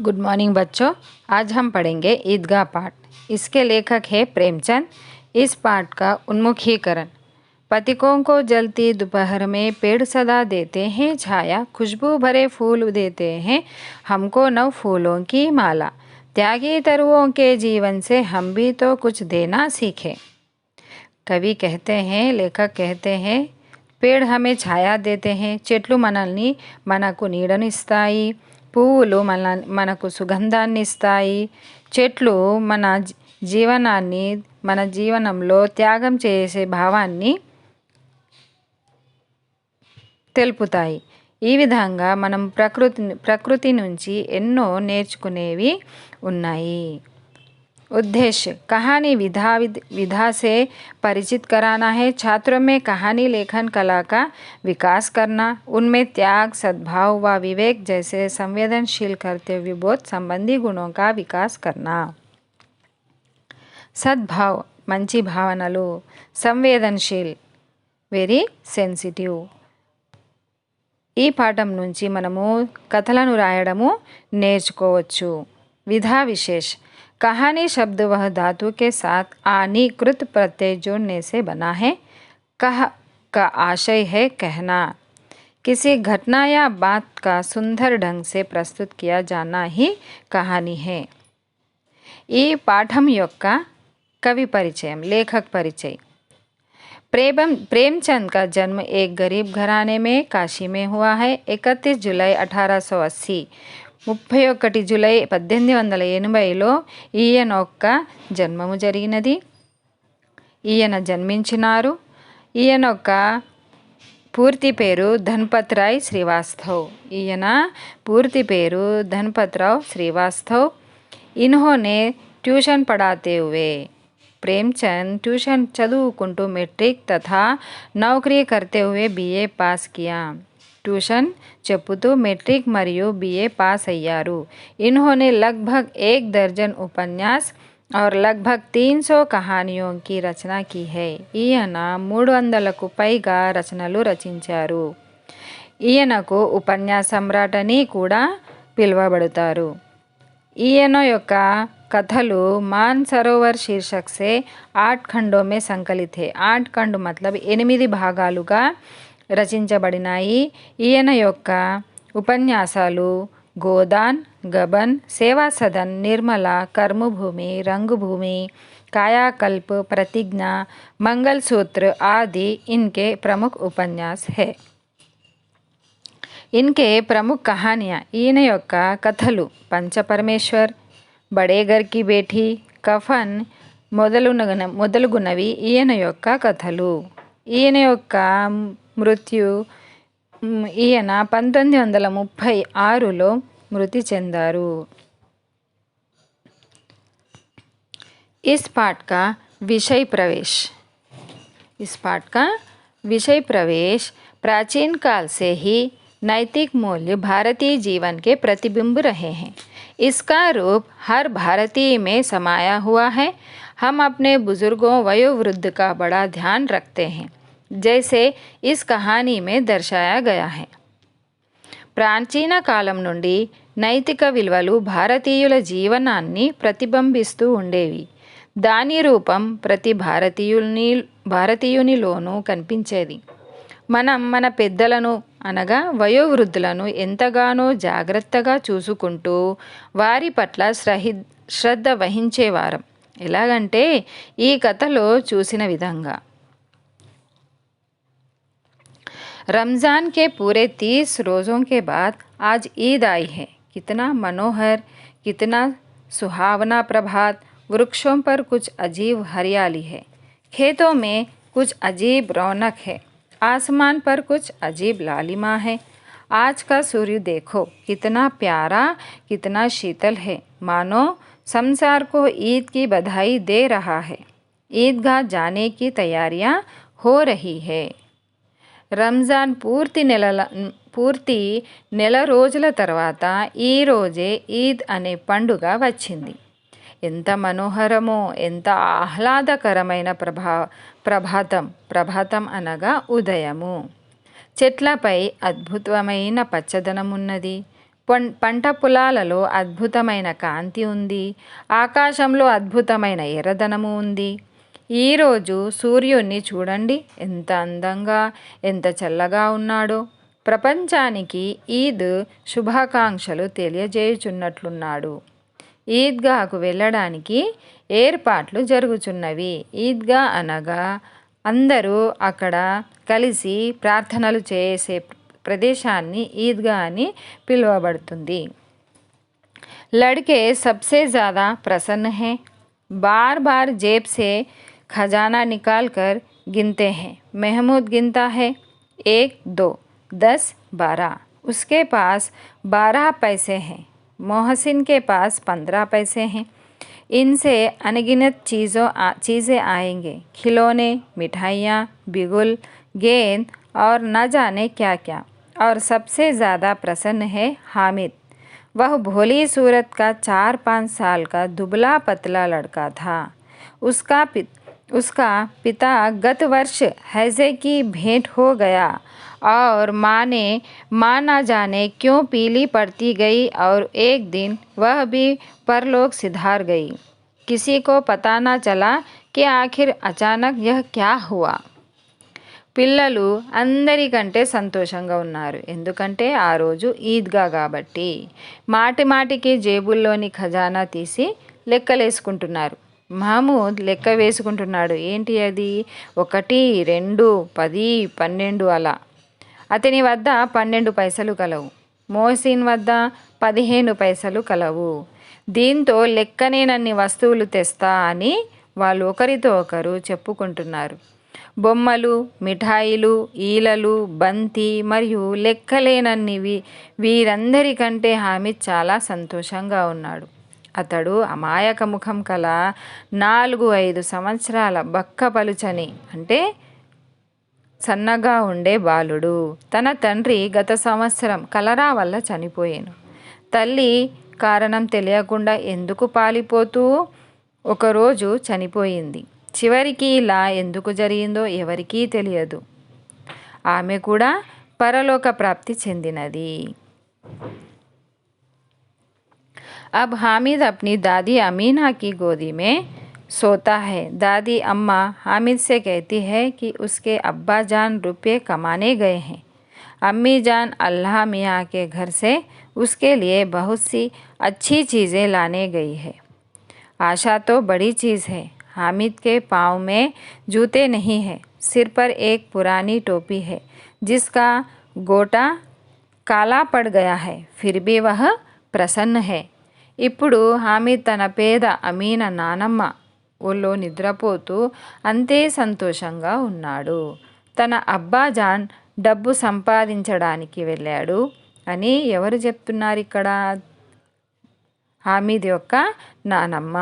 Good morning बच्चों। आज हम पढ़ेंगे ईदगाह पाठ। इसके लेखक है प्रेमचंद। इस पाठ का उन्मुखीकरण। पथिकों को जलती दोपहर में पेड़ सदा देते हैं छाया, खुशबू भरे फूल देते हैं हमको नव फूलों की माला। त्यागी तरुओं के जीवन से हम भी तो कुछ देना सीखें। कवि कहते हैं, लेखक कहते हैं, पेड़ हमें छाया देते हैं, చెట్లు మనకు నీడనిస్తాయి, పువ్వులు మనకు సుగంధాన్ని ఇస్తాయి. చెట్లు మన జీవనంలో త్యాగం చేసే భావాన్ని తెలుపుతాయి. ఈ విధంగా మనం ప్రకృతి నుంచి ఎన్నో నేర్చుకునేవి ఉన్నాయి. उद्देश्य कहानी विधा से परिचित कराना है। छात्रों में कहानी लेखन कला का विकास करना, उनमें त्याग, सद्भाव व विवेक जैसे संवेदनशील कर्तव्य बोध संबंधी गुणों का विकास करना। सद्भाव మంచి భావనలు, సంవేదనశీల్ వెరీ సెన్సిటివ్. ఈ పాఠం నుంచి మనము కథలను రాయడము నేర్చుకోవచ్చు. విధా విశేష్ कहानी शब्द वह धातु के साथ आनीकृत प्रत्यय जोड़ने से बना है. कह का आशय है कहना. किसी घटना या बात का सुंदर ढंग से प्रस्तुत किया जाना ही कहानी है. ఈ పాఠం యొక్క कवि परिचय, लेखक परिचय. प्रेमचंद का जन्म एक गरीब घराने में काशी में हुआ है. 31 जुलाई 1880, 31 జూలై 1880లో ఈయన యొక్క జన్మము జరిగినది. ఈయన జన్మించినారు. ఈయన యొక్క పూర్తి పేరు ధన్పతరాయ్ శ్రీవాస్తవ్. ఈయన పూర్తి పేరు ధన్పతరావ్ శ్రీవాస్తవ్. इन्होंने ट्यूशन पढ़ाते हुए प्रेमचंद ट्यूशन చదువుకుంటూ మెట్రిక్ तथा नौकरी करते हुए बीए पास किया. ट्यूशन చెప్పుతూ మెట్రిక్ మరియు बीए पास అయ్యారు. इन्होंने लगभग 1 दर्जन उपन्यास और लगभग 300 कहानियों की रचना की है. ఈయన 300కు పైగా రచనలు రచించారు. ఈయనకు ఉపన్యాస సమ్రాట్ అని కూడా పిలువబడతారు. ఈయన యొక్క కథలు మానసరోవర్ शीर्षक से 8 खंडों में संकलित है. 8 खंड मतलब 8 భాగాలుగా రచించబడినాయి. ఈయన యొక్క ఉపన్యాసాలు గోదాన్, గబన్, సేవా సదన్, నిర్మల, कर्मभूमि, रंगभूमि, कायाकल्प, प्रतिज्ञा, मंगलसूत्र आदि इनके प्रमुख उपन्यास है. इनके प्रमुख कहानियाँ. ఈయన యొక్క కథలు పంచపరమేశ్వర్, బడే ఘర్ కి బేటీ, కఫన్ మొదలుగునవి ఈయన యొక్క కథలు. ఈయన యొక్క మృత్యు ఈయన 1936లో మృతి చెందారు. इस पाठ का विषय प्रवेश प्राचीन काल से ही नैतिक मूल्य भारतीय जीवन के प्रतिबिंब रहे हैं. इसका रूप हर भारतीय में समाया हुआ है. हम अपने बुजुर्गों वयोवृद्ध का बड़ा ध्यान रखते हैं, जैसे इस कहानी में दर्शाया गया है. ప్రాచీన కాలం నుండి నైతిక విలువలు భారతీయుల జీవనాన్ని ప్రతిబింబిస్తూ ఉండేవి. దాని రూపం ప్రతి భారతీయునిలోనూ కనిపించేది. మనం మన పెద్దలను అనగా వయోవృద్ధులను ఎంతగానో జాగ్రత్తగా చూసుకుంటూ వారి పట్ల శ్రద్ధ వహించేవారం. ఎలాగంటే ఈ కథలో చూసిన విధంగా. रमज़ान के पूरे 30 रोज़ों के बाद आज ईद आई है. कितना मनोहर, कितना सुहावना प्रभात. वृक्षों पर कुछ अजीब हरियाली है, खेतों में कुछ अजीब रौनक है, आसमान पर कुछ अजीब लालिमा है. आज का सूर्य देखो, कितना प्यारा, कितना शीतल है, मानो संसार को ईद की बधाई दे रहा है. ईदगाह जाने की तैयारियां हो रही है. రంజాన్ పూర్తి నెల రోజుల తర్వాత ఈరోజే ఈద్ అనే పండుగ వచ్చింది. ఎంత మనోహరమో, ఎంత ఆహ్లాదకరమైన ప్రభాతం అనగా ఉదయము. చెట్లపై అద్భుతమైన పచ్చదనం ఉన్నది. పంట పొలాలలో అద్భుతమైన కాంతి ఉంది. ఆకాశంలో అద్భుతమైన ఎర్రదనము ఉంది. ఈరోజు సూర్యుణ్ణి చూడండి, ఎంత అందంగా, ఎంత చల్లగా ఉన్నాడో. ప్రపంచానికి ఈద్ శుభాకాంక్షలు తెలియజేయుచున్నట్లున్నాడు. ఈద్గాకు వెళ్ళడానికి ఏర్పాట్లు జరుగుచున్నవి. ఈద్గా అనగా అందరూ అక్కడ కలిసి ప్రార్థనలు చేసే ప్రదేశాన్ని ఈద్గా అని పిలువబడుతుంది. लड़के सबसे ज़्यादा प्रसन्न हैं, बार बार जेब से खजाना निकाल कर गिनते हैं. महमूद गिनता है 1, 2, 10, 12. उसके पास 12 पैसे हैं. मोहसिन के पास 15 पैसे हैं. इनसे अनगिनत चीज़ें आएंगे, खिलौने, मिठाइयाँ, बिगुल, गेंद और न जाने क्या क्या. और सबसे ज़्यादा प्रसन्न है हामिद. वह भोली सूरत का 4-5 साल का दुबला पतला लड़का था. उसका पिता गत वर्ष हैजे की भेंट हो गया और माँ न जाने क्यों पीली पड़ती गई और एक दिन वह भी परलोक सिधार गई. किसी को पता न चला कि आखिर अचानक यह क्या हुआ. పిల్లలు అందరికంటే సంతోషంగా ఉన్నారు. ఎందుకంటే ఆ రోజు ఈద్గా కాబట్టి. మాటి మాటికి జేబుల్లోని ఖజానా తీసి లెక్కలేసుకుంటున్నారు. మహమూద్ లెక్క వేసుకుంటున్నాడు. ఏంటి అది? 1, 2, 10, 12 అలా. అతని వద్ద 12 పైసలు కలవు. మోహసిన్ వద్ద 15 పైసలు కలవు. దీంతో లెక్కనేనన్ని వస్తువులు తెస్తా అని వాళ్ళు ఒకరితో ఒకరు చెప్పుకుంటున్నారు. బొమ్మలు, మిఠాయిలు, ఈలలు, బంతి మరియు లెక్కలేనన్నివి. వీరందరికంటే హామిద్ చాలా సంతోషంగా ఉన్నాడు. అతడు అమాయక ముఖం కల 4-5 సంవత్సరాల బక్కపలుచని అంటే సన్నగా ఉండే బాలుడు. తన తండ్రి గత సంవత్సరం కలరా వల్ల చనిపోయాను. తల్లి కారణం తెలియకుండా ఎందుకు పాలిపోతూ ఒకరోజు చనిపోయింది. చివరికి ఇలా ఎందుకు జరిగిందో ఎవరికీ తెలియదు. ఆమె కూడా పరలోక ప్రాప్తి చెందినది. अब हामिद अपनी दादी अमीना की गोदी में सोता है. दादी अम्मा हामिद से कहती है कि उसके अब्बा जान रुपये कमाने गए हैं. अम्मी जान अल्लाह मियाँ के घर से उसके लिए बहुत सी अच्छी चीज़ें लाने गई है. आशा तो बड़ी चीज़ है. हामिद के पाँव में जूते नहीं है. सिर पर एक पुरानी टोपी है जिसका गोटा काला पड़ गया है. फिर भी वह प्रसन्न है. ఇప్పుడు హామిద్ తన పేద అమీనా నానమ్మ ఒళ్ళో నిద్రపోతూ అంతే సంతోషంగా ఉన్నాడు. తన అబ్బా జాన్ డబ్బు సంపాదించడానికి వెళ్ళాడు అని ఎవరు చెప్తున్నారు ఇక్కడ? హామిద్ యొక్క నానమ్మ.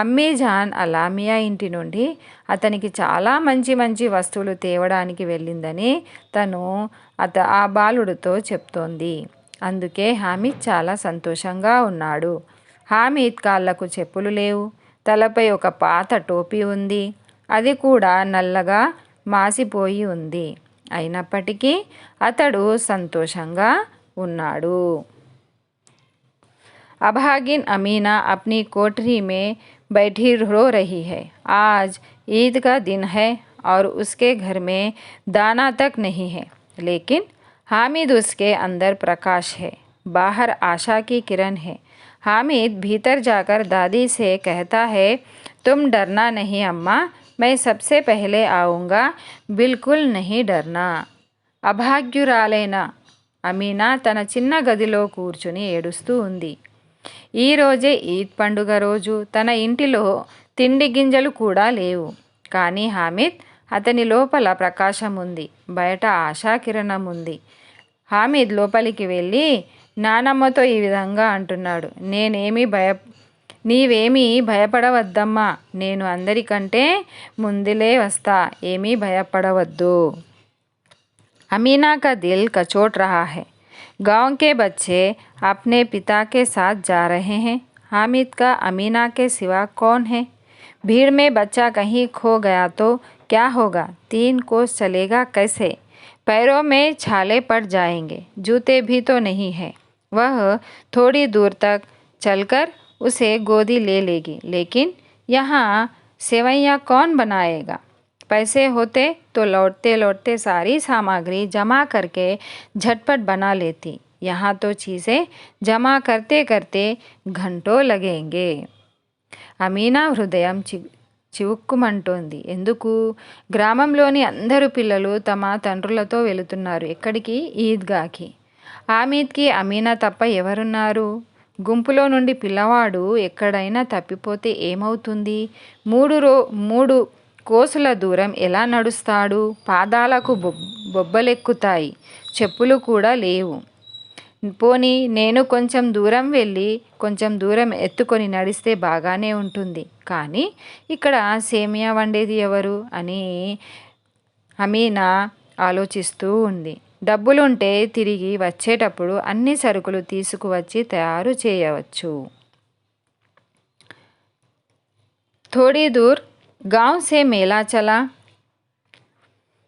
అమ్మీ జాన్ అలామియా ఇంటి నుండి అతనికి చాలా మంచి మంచి వస్తువులు తేవడానికి వెళ్ళిందని తను ఆ బాలుడితో చెప్తోంది. అందుకే హామిద్ చాలా సంతోషంగా ఉన్నాడు. హామిద్ కాళ్ళకు చెప్పులు లేవు. తలపై ఒక పాత టోపీ ఉంది. అది కూడా నల్లగా మాసిపోయి ఉంది. అయినప్పటికీ అతడు సంతోషంగా ఉన్నాడు. अभागिन अमीना अपनी कोठरी में बैठी रो रही है. आज ईद का दिन है और उसके घर में दाना तक नहीं है. लेकिन हामिद उसके अंदर प्रकाश है, बाहर आशा की किरण है. हामिद भीतर जाकर दादी से कहता है, तुम डरना नहीं अम्मा, मैं सबसे पहले आऊँगा, बिल्कुल नहीं डरना. అభాగ్యురాలైన అమీనా తన చిన్న గదిలో కూర్చుని ఏడుస్తూ ఉంది. ఈరోజే ఈద్ పండుగ రోజు. తన ఇంటిలో తిండి గింజలు కూడా లేవు. కానీ హామిద్ అతని లోపల ప్రకాశం ఉంది, బయట ఆశాకిరణం ఉంది. హామిద్ లోపలికి వెళ్ళి నానమ్మతో ఈ విధంగా అంటున్నాడు, నీవేమీ భయపడవద్దమ్మా, నేను అందరికంటే ముందులే వస్తా, ఏమీ భయపడవద్దు. अमीना का दिल कचोट रहा है. गांव के बच्चे अपने पिता के साथ जा रहे हैं. हामिद का अमीना के सिवा कौन है? भीड़ में बच्चा कहीं खो गया तो क्या होगा? 3 कोस चलेगा कैसे? पैरों में छाले पड़ जाएंगे. जूते भी तो नहीं है. वह थोड़ी दूर तक चलकर उसे गोदी ले लेगी, लेकिन यहाँ सेवैयाँ कौन बनाएगा? पैसे होते तो लौटते लौटते सारी सामग्री जमा करके झटपट बना लेती। यहाँ तो चीज़ें जमा करते करते घंटों लगेंगे। అమీనా హృదయం చివుక్కుమంటోంది. ఎందుకు? గ్రామంలోని అందరు పిల్లలు తమ తండ్రులతో వెళుతున్నారు. ఎక్కడికి? ఈద్గాకి. హామీద్కి అమీనా తప్ప ఎవరున్నారు? గుంపులో నుండి పిల్లవాడు ఎక్కడైనా తప్పిపోతే ఏమవుతుంది? మూడు కోసుల దూరం ఎలా నడుస్తాడు? పాదాలకు బొబ్బలెక్కుతాయి. చెప్పులు కూడా లేవు. పోనీ నేను కొంచెం దూరం వెళ్ళి కొంచెం దూరం ఎత్తుకొని నడిస్తే బాగానే ఉంటుంది. కానీ ఇక్కడ సేమియా వండేది ఎవరు అని అమీనా ఆలోచిస్తూ ఉంది. డబ్బులుంటే తిరిగి వచ్చేటప్పుడు అన్ని సరుకులు తీసుకువచ్చి తయారు చేయవచ్చు. थोड़ी दूर गांव से मेला चला।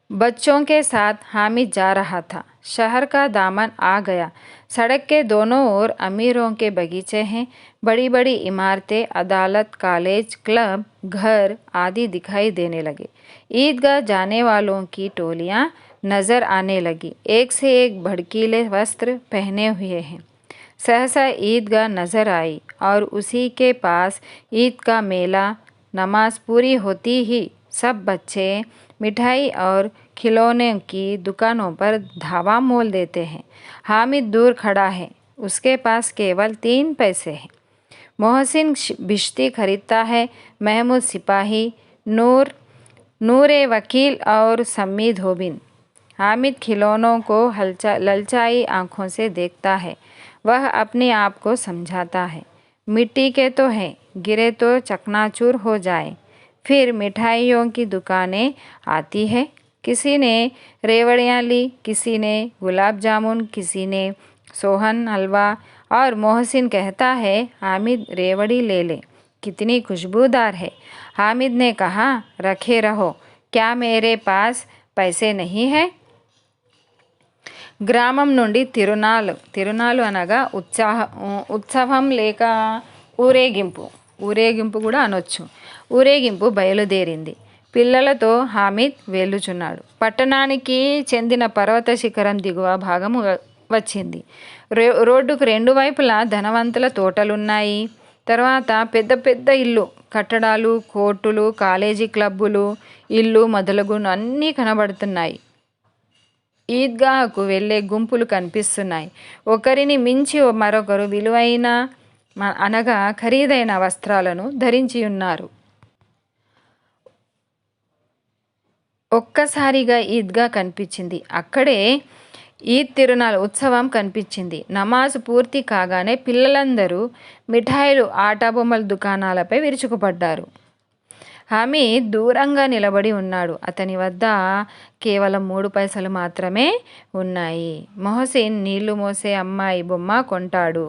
बच्चों के साथ हामिद जा रहा था। शहर का दामन आ गया। सड़क के दोनों ओर अमीरों के बगीचे हैं। बड़ी बड़ी इमारतें, अदालत, कॉलेज, क्लब, घर आदि दिखाई देने लगे। ईदगाह जाने वालों की टोलियां नज़र आने लगी, एक से एक भड़कीले वस्त्र पहने हुए हैं। सहसा ईदगाह नज़र आई और उसी के पास ईद का मेला। नमाज पूरी होती ही सब बच्चे मिठाई और खिलौने की दुकानों पर धावा मोल देते हैं। हामिद दूर खड़ा है, उसके पास केवल 3 पैसे हैं। मोहसिन बिश्ती खरीदता है, महमूद सिपाही, नूरे वकील और सम्मी धोबिन। हामिद खिलौनों को ललचाई आंखों से देखता है। वह अपने आप को समझाता है, मिट्टी के तो हैं, गिरे तो चकनाचूर हो जाए। फिर मिठाइयों की दुकानें आती है। किसी ने रेवड़ियाँ ली, किसी ने गुलाब जामुन, किसी ने सोहन हलवा, और मोहसिन कहता है, हामिद रेवड़ी ले ले, कितनी खुशबूदार है। हामिद ने कहा, रखे रहो, क्या मेरे पास पैसे नहीं है? గ్రామం నుండి తిరునాలు అనగా ఉత్సవం లేక ఊరేగింపు కూడా అనొచ్చు. ఊరేగింపు బయలుదేరింది. పిల్లలతో హామిద్ వెళ్ళుచున్నాడు. పట్టణానికి చెందిన పర్వత శిఖరం దిగువ భాగము వచ్చింది. రోడ్డుకు 2 వైపులా ధనవంతుల తోటలున్నాయి. తర్వాత పెద్ద పెద్ద ఇల్లు కట్టడాలు, కోర్టులు, కాలేజీ క్లబ్బులు, ఇల్లు మొదలగు అన్నీ కనబడుతున్నాయి. ఈద్గాహకు వెళ్ళే గుంపులు కనిపిస్తున్నాయి. ఒకరిని మించి మరొకరు విలువైన అనగా ఖరీదైన వస్త్రాలను ధరించి ఉన్నారు. ఒక్కసారిగా ఈద్గా కనిపించింది. అక్కడే ఈద్ తిరునాళ్ ఉత్సవం కనిపించింది. నమాజ్ పూర్తి కాగానే పిల్లలందరూ మిఠాయిలు, ఆట బొమ్మల దుకాణాలపై విరుచుకుపడ్డారు. హమీద్ దూరంగా నిలబడి ఉన్నాడు. అతని వద్ద కేవలం 3 పైసలు మాత్రమే ఉన్నాయి. మొహసిన్ నీళ్లు మోసే అమ్మాయి బొమ్మ కొంటాడు.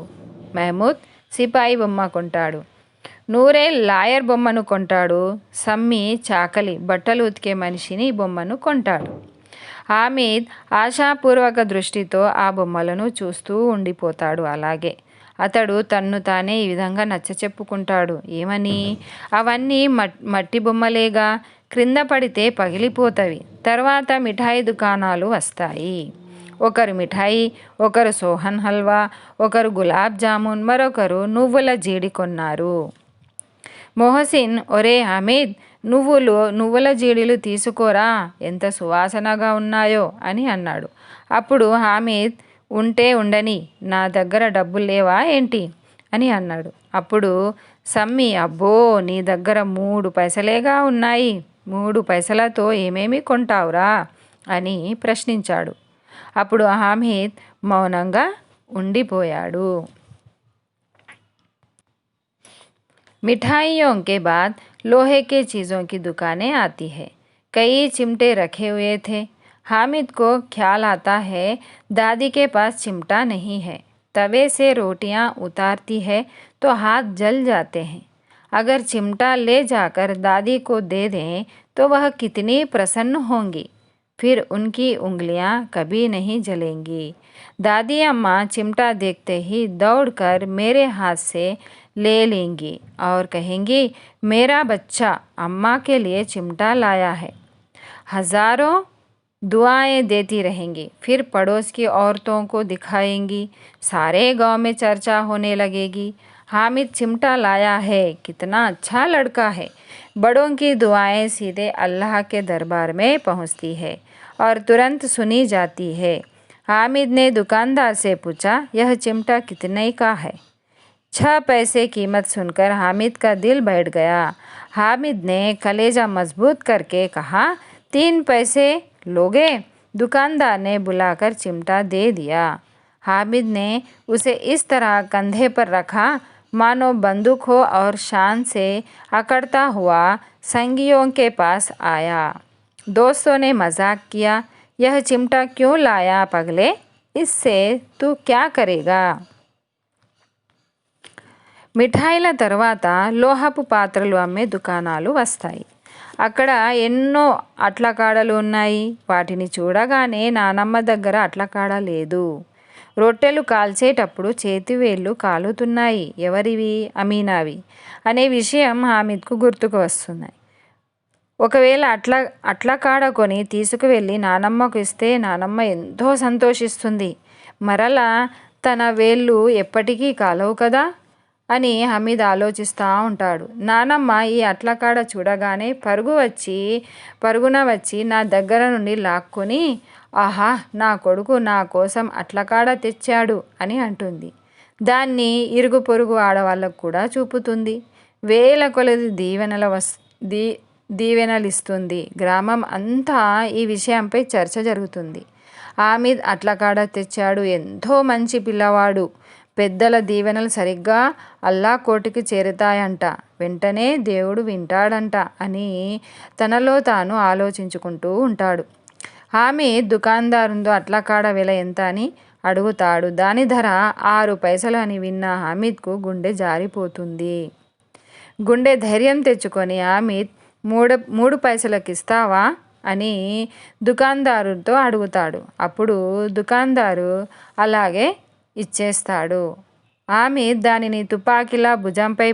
మహమూద్ సిపాయి బొమ్మ కొంటాడు. నూరే లాయర్ బొమ్మను కొంటాడు. సమ్మి చాకలి బట్టలు ఉతికే మనిషిని బొమ్మను కొంటాడు. హామీద్ ఆశాపూర్వక దృష్టితో ఆ బొమ్మలను చూస్తూ ఉండిపోతాడు. అలాగే అతడు తన్ను తానే ఈ విధంగా నచ్చచెప్పుకుంటాడు. ఏమని? అవన్నీ మట్టి బొమ్మలేగా, క్రింద పడితే పగిలిపోతవి. తర్వాత మిఠాయి దుకాణాలు వస్తాయి. ఒకరు మిఠాయి, ఒకరు సోహన్ హల్వా, ఒకరు గులాబ్ జామున్, మరొకరు నువ్వుల జీడి కొన్నారు. మొహసిన్, ఒరే హమీద్, నువ్వుల జీడీలు తీసుకోరా, ఎంత సువాసనగా ఉన్నాయో అని అన్నాడు. అప్పుడు హామీద్, ఉంటే ఉండని, నా దగ్గర డబ్బులు లేవా ఏంటి అని అన్నాడు. అప్పుడు సమ్మి, అబ్బో, నీ దగ్గర 3 పైసలేగా ఉన్నాయి, 3 పైసలతో ఏమేమి కొంటావురా అని ప్రశ్నించాడు. అప్పుడు హామీద్ మౌనంగా ఉండిపోయాడు. मिठाइयों के बाद लोहे के चीज़ों की दुकानें आती है। कई चिमटे रखे हुए थे। हामिद को ख्याल आता है, दादी के पास चिमटा नहीं है। तवे से रोटियां उतारती है तो हाथ जल जाते हैं। अगर चिमटा ले जाकर दादी को दे दें तो वह कितनी प्रसन्न होंगी। फिर उनकी उंगलियां कभी नहीं जलेंगी। दादी अम्मा चिमटा देखते ही दौड़कर मेरे हाथ से ले लेंगी और कहेंगी, मेरा बच्चा अम्मा के लिए चिमटा लाया है। हजारों दुआएं देती रहेंगी। फिर पड़ोस की औरतों को दिखाएंगी। सारे गांव में चर्चा होने लगेगी, हामिद चिमटा लाया है, कितना अच्छा लड़का है। बड़ों की दुआएं सीधे अल्लाह के दरबार में पहुंचती है और तुरंत सुनी जाती है। हामिद ने दुकानदार से पूछा, यह चिमटा कितने का है? 6 पैसे कीमत सुनकर हामिद का दिल बैठ गया। हामिद ने कलेजा मजबूत करके कहा, 3 पैसे लोगे? दुकानदार ने बुलाकर चिमटा दे दिया। हामिद ने उसे इस तरह कंधे पर रखा मानो बंदूक हो और शान से अकड़ता हुआ संगियों के पास आया। दोस्तों ने मजाक किया, यह चिमटा क्यों लाया पगले? इससे तू क्या करेगा? మిఠాయిల తర్వాత లోహపు పాత్రలు అమ్మే దుకాణాలు వస్తాయి. అక్కడ ఎన్నో అట్లకాడలు ఉన్నాయి. వాటిని చూడగానే నానమ్మ దగ్గర అట్లకాడ లేదు. రొట్టెలు కాల్చేటప్పుడు చేతివేళ్ళు కాలుతున్నాయి. ఎవరివి? అమీనావి అనే విషయం హామిద్కు గుర్తుకు వస్తున్నాయి. ఒకవేళ అట్లకాడ కొని తీసుకువెళ్ళి నానమ్మకు ఇస్తే నానమ్మ ఎంతో సంతోషిస్తుంది. మరలా తన వేళ్ళు ఎప్పటికీ కాలవు కదా అని హమీద్ ఆలోచిస్తూ ఉంటాడు. నానమ్మ ఈ అట్లకాడ చూడగానే పరుగున వచ్చి నా దగ్గర నుండి లాక్కొని, ఆహా, నా కొడుకు నా కోసం అట్లకాడ తెచ్చాడు అని అంటుంది. దాన్ని ఇరుగు పొరుగు ఆడవాళ్ళకు కూడా చూపుతుంది. వేల కొలది దీవెనలిస్తుంది. గ్రామం అంతా ఈ విషయంపై చర్చ జరుగుతుంది. హామిద్ అట్లకాడ తెచ్చాడు, ఎంతో మంచి పిల్లవాడు, పెద్దల దీవెనలు సరిగ్గా అల్లా కోటికి చేరుతాయంట, వెంటనే దేవుడు వింటాడంట అని తనలో తాను ఆలోచించుకుంటూ ఉంటాడు. హామిద్ దుకాణదారుతో అట్లకాడ వెల ఎంత అని అడుగుతాడు. దాని ధర 6 పైసలు అని విన్న హామిద్కు గుండె జారిపోతుంది. గుండె ధైర్యం తెచ్చుకొని హామిద్ 3 పైసలకి ఇస్తావా అని దుకాణదారుతో అడుగుతాడు. అప్పుడు దుకాణదారు అలాగే ఇచ్చేస్తాడు. హామిద్ దానిని తుపాకీలా భుజంపై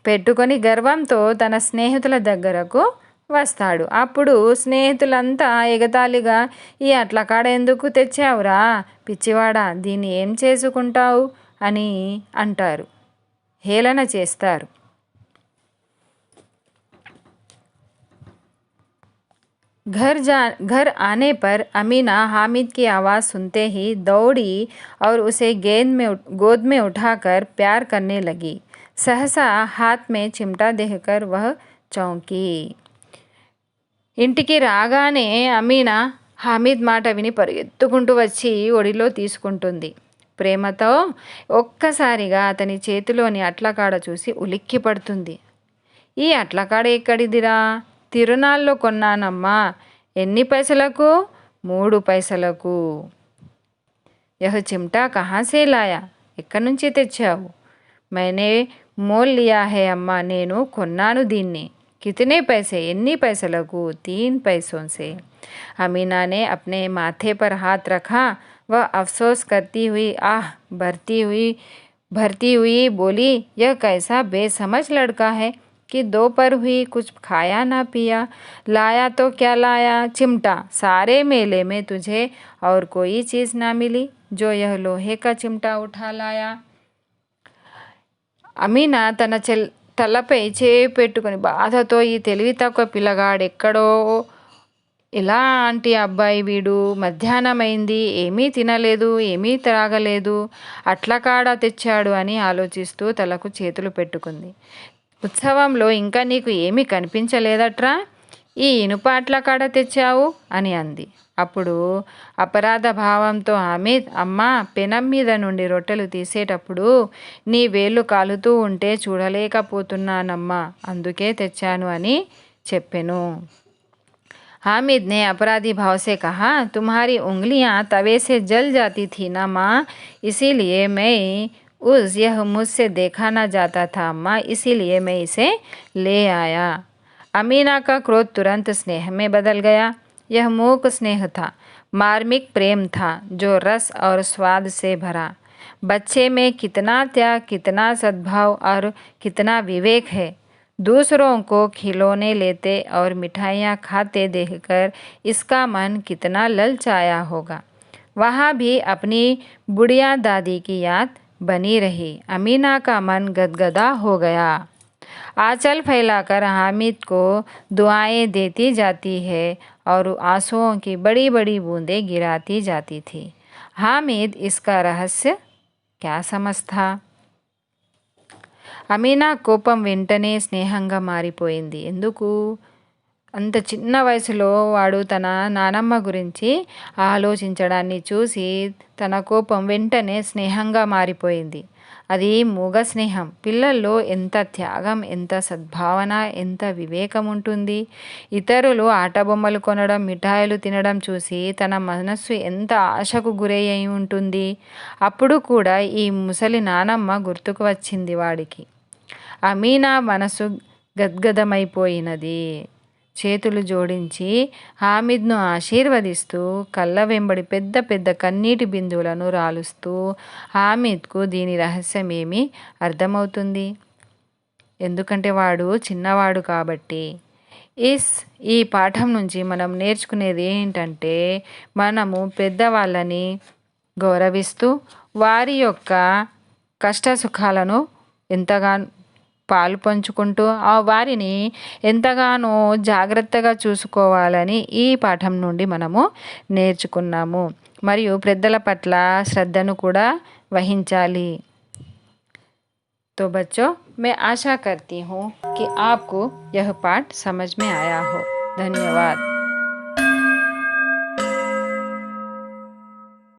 పెట్టుకొని గర్వంతో తన స్నేహితుల దగ్గరకు వస్తాడు. అప్పుడు స్నేహితులంతా ఎగతాళిగా, ఈ అట్లకాడ ఎందుకు తెచ్చావురా పిచ్చివాడా, దీన్ని ఏం చేసుకుంటావు అని అంటారు, హేళన చేస్తారు. घर आने पर अमीना हामिद की आवाज़ सुनते ही दौड़ी और उसे गोद में उठाकर प्यार करने लगी. सहसा हाथ में चिमटा देखकर वह चौंकी. ఇంటికి రాగానే అమీనా హామిద్ మాట విని పరిగెత్తుకుంటూ వచ్చి ఒడిలో తీసుకుంటుంది. ప్రేమతో ఒక్కసారిగా అతని చేతిలోని అట్లకాడ చూసి ఉలిక్కి పడుతుంది. ఈ అట్లకాడ ఎక్కడిదిరా? తిరునాళ్ళలో కొన్నానమ్మా. ఎన్ని పైసలకు? 3 పైసలకు. యహ్ చిమ్టా కహా సే లాయా? ఎక్కడి నుంచి తెచ్చావు? मैंने मोल लिया है अम्मा, నేను కొన్నాను దీన్ని. कितने पैसे? ఎన్ని పైసలకు? 3 पैसों से. अमीना ने अपने माथे पर हाथ रखा. वह अफसोस करती हुई आह भरती हुई बोली, यह कैसा बेसमझ लड़का है कि दोपहर हुई कुछ खाया ना पिया, लाया तो क्या लाया? चिमटा. सारे मेले में तुझे और कोई चीज़ ना मिली जो यह लोहे का चिमटा उठा लाया. అమీనా తన తలపై చేయి పెట్టుకుని బాధతో, ఈ తెలివి తక్కువ పిల్లగాడెక్కడో, ఎలాంటి అబ్బాయి వీడు, మధ్యాహ్నమైంది, ఏమీ తినలేదు, ఏమీ త్రాగలేదు, అట్లకాడ తెచ్చాడు అని ఆలోచిస్తూ తలకు చేతులు పెట్టుకుంది. ఉత్సవంలో ఇంకా నీకు ఏమీ కనిపించలేదట్రా, ఈ ఇనుప అట్లకాడ తెచ్చావు అని అంది. అప్పుడు అపరాధ భావంతో హామిద్, అమ్మా, పెనం మీద నుండి రొట్టెలు తీసేటప్పుడు నీ వేళ్ళు కాలుతూ ఉంటే చూడలేకపోతున్నానమ్మా, అందుకే తెచ్చాను అని చెప్పెను. हामिद ने अपराधी भाव से कहा, तुम्हारी उंगलियां तवे से जल जाती थी ना माँ, इसीलिए मैं यह मुझसे देखा ना जाता था अम्मा, इसीलिए मैं इसे ले आया. अमीना का क्रोध तुरंत स्नेह में बदल गया. यह मूक स्नेह था, मार्मिक प्रेम था जो रस और स्वाद से भरा। बच्चे में कितना त्याग, कितना सद्भाव और कितना विवेक है। दूसरों को खिलौने लेते और मिठाइयाँ खाते देखकर इसका मन कितना ललचाया होगा। वहाँ भी अपनी बुढ़िया दादी की याद बनी रही। अमीना का मन गदगदा हो गया। आंचल फैलाकर हामिद को दुआएं देती जाती है और आंसुओं की बड़ी बड़ी बूंदें गिराती जाती थी। हामिद इसका रहस्य क्या समझता? అమీనా కోపం వెంటనే స్నేహంగా మారిపోయింది. ఎందుకు? అంత చిన్న వయసులో వాడు తన నానమ్మ గురించి ఆలోచించడాన్ని చూసి తన కోపం వెంటనే స్నేహంగా మారిపోయింది. అది మూగ స్నేహం. పిల్లల్లో ఎంత త్యాగం, ఎంత సద్భావన, ఎంత వివేకం ఉంటుంది. ఇతరులు ఆటబొమ్మలు కొనడం, మిఠాయిలు తినడం చూసి తన మనస్సు ఎంత ఆశకు గురయ్యి ఉంటుంది. అప్పుడు కూడా ఈ ముసలి నానమ్మ గుర్తుకు వచ్చింది వాడికి. అమీనా మనసు గద్గదమైపోయినది. చేతులు జోడించి హామిద్ను ఆశీర్వదిస్తూ కళ్ళ వెంబడి పెద్ద పెద్ద కన్నీటి బిందువులను రాలుస్తూ, హామిద్కు దీని రహస్యమేమి అర్థమవుతుంది? ఎందుకంటే వాడు చిన్నవాడు కాబట్టి. ఈ పాఠం నుంచి మనం నేర్చుకునేది ఏంటంటే, మనము పెద్దవాళ్ళని గౌరవిస్తూ వారి యొక్క కష్ట సుఖాలను ఎంతగానో పాలు పంచుకుంటూ వారిని ఎంతగానో జాగ్రత్తగా చూసుకోవాలని ఈ పాఠం నుండి మనము నేర్చుకున్నాము. మరియు పెద్దల పట్ల శ్రద్ధను కూడా వహించాలి. तो बच्चों, मैं आशा करती हूँ कि आपको यह पाठ समझ में आया हो। धन्यवाद।